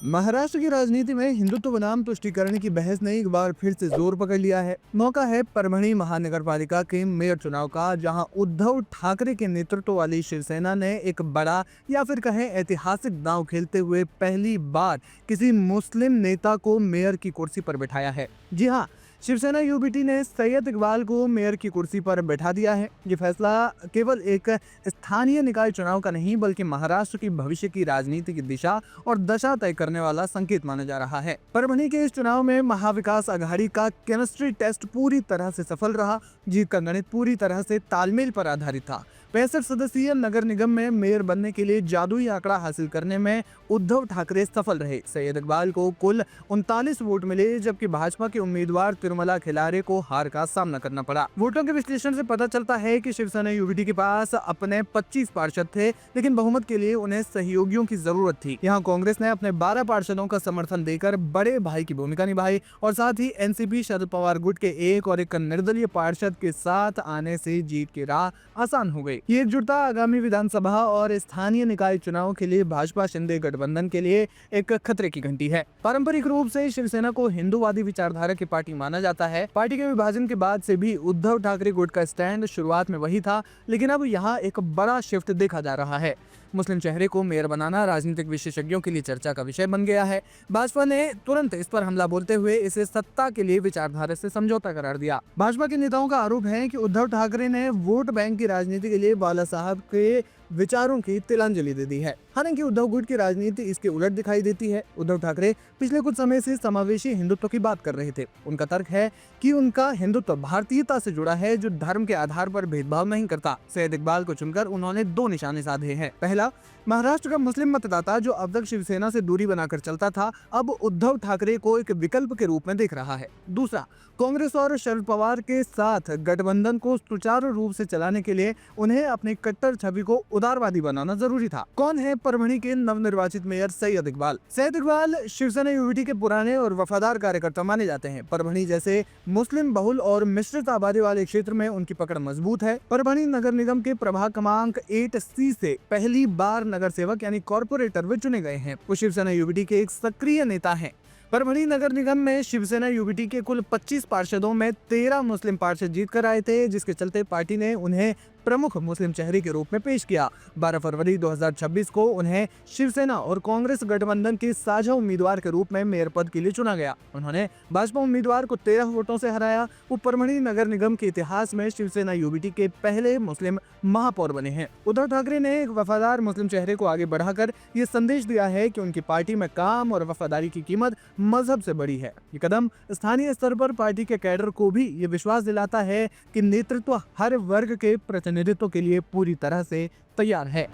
महाराष्ट्र की राजनीति में हिंदुत्व बनाम तुष्टीकरण की बहस ने एक बार फिर से जोर पकड़ लिया है। मौका है परभणी महानगरपालिका के मेयर चुनाव का, जहां उद्धव ठाकरे के नेतृत्व वाली शिवसेना ने एक बड़ा या फिर कहें ऐतिहासिक दांव खेलते हुए पहली बार किसी मुस्लिम नेता को मेयर की कुर्सी पर बिठाया है। जी हाँ, शिवसेना यूबीटी ने सैयद इकबाल को मेयर की कुर्सी पर बैठा दिया है। ये फैसला केवल एक स्थानीय निकाय चुनाव का नहीं, बल्कि महाराष्ट्र की भविष्य की राजनीति की दिशा और दशा तय करने वाला संकेत माना जा रहा है। परभणी के इस चुनाव में महाविकास आघाड़ी का केमिस्ट्री टेस्ट पूरी तरह से सफल रहा। जीत का गणित पूरी तरह से तालमेल पर आधारित था। 65 सदस्यीय नगर निगम में मेयर बनने के लिए जादुई आंकड़ा हासिल करने में उद्धव ठाकरे सफल रहे। सैयद इकबाल को कुल 39 वोट मिले, जबकि भाजपा के उम्मीदवार तिरुमला खिलारे को हार का सामना करना पड़ा। वोटों के विश्लेषण से पता चलता है कि शिवसेना यूबीटी के पास अपने 25 पार्षद थे, लेकिन बहुमत के लिए उन्हें सहयोगियों की जरूरत थी। यहाँ कांग्रेस ने अपने 12 पार्षदों का समर्थन देकर बड़े भाई की भूमिका निभाई और साथ ही एनसीपी शरद पवार गुट के एक और एक निर्दलीय पार्षद के साथ आने से जीत की राह आसान हो गई। ये एकजुटता आगामी विधानसभा और स्थानीय निकाय चुनाव के लिए भाजपा शिंदे गठबंधन के लिए एक खतरे की घंटी है। पारंपरिक रूप से शिवसेना को हिंदूवादी विचारधारा की पार्टी माना जाता है। पार्टी के विभाजन के बाद से भी उद्धव ठाकरे गुट का स्टैंड शुरुआत में वही था, लेकिन अब यहाँ एक बड़ा शिफ्ट देखा जा रहा है। मुस्लिम चेहरे को मेयर बनाना राजनीतिक विशेषज्ञों के लिए चर्चा का विषय बन गया है। भाजपा ने तुरंत इस पर हमला बोलते हुए इसे सत्ता के लिए विचारधारा से समझौता करार दिया। भाजपा के नेताओं का आरोप है कि उद्धव ठाकरे ने वोट बैंक की राजनीति के लिए बाला साहब के विचारों की तिलांजलि दे दी है। हालांकि उद्धव गुट की राजनीति इसके उलट दिखाई देती है। उद्धव ठाकरे पिछले कुछ समय से समावेशी हिंदुत्व की बात कर रहे थे। उनका तर्क है कि उनका हिंदुत्व भारतीयता से जुड़ा है, जो धर्म के आधार पर भेदभाव नहीं करता। सैयद इकबाल को चुनकर उन्होंने 2 निशाने साधे हैं। पहला, महाराष्ट्र का मुस्लिम मतदाता जो अब तक शिवसेना से दूरी बनाकर चलता था, अब उद्धव ठाकरे को एक विकल्प के रूप में देख रहा है। दूसरा, कांग्रेस और शरद पवार के साथ गठबंधन को सुचारू रूप से चलाने के लिए उन्हें अपनी कट्टर छवि को उदारवादी बनाना जरूरी था। कौन है परभणी के नवनिर्वाचित मेयर सैयद इकबाल? सैयद इकबाल शिवसेना यूबीटी के पुराने और वफादार कार्यकर्ता माने जाते हैं। परभणी जैसे मुस्लिम बहुल और मिश्रित आबादी वाले क्षेत्र में उनकी पकड़ मजबूत है। परभणी नगर निगम के प्रभाग क्रमांक 8C से पहली बार नगर सेवक यानी कॉर्पोरेटर वे चुने गए हैं। वो शिवसेना यूबीटी के एक सक्रिय नेता हैं। परभणी नगर निगम में शिवसेना यूबीटी के कुल 25 पार्षदों में 13 मुस्लिम पार्षद जीत कर आए थे, जिसके चलते पार्टी ने उन्हें प्रमुख मुस्लिम चेहरे के रूप में पेश किया। 12 फरवरी 2026 को उन्हें शिवसेना और कांग्रेस गठबंधन के साझा उम्मीदवार के रूप में मेयर पद के लिए चुना गया। उन्होंने भाजपा उम्मीदवार को 13 वोटों से हराया। वो परभणी नगर निगम के इतिहास में शिवसेना यूबीटी के पहले मुस्लिम महापौर बने हैं। उद्धव ठाकरे ने एक वफादार मुस्लिम चेहरे को आगे बढ़ाकर ये संदेश दिया है कि उनकी पार्टी में काम और वफादारी की कीमत मजहब से बड़ी है। ये कदम स्थानीय स्तर पर पार्टी के कैडर को भी ये विश्वास दिलाता है कि नेतृत्व हर वर्ग के प्रतिनिधित्व के लिए पूरी तरह से तैयार है।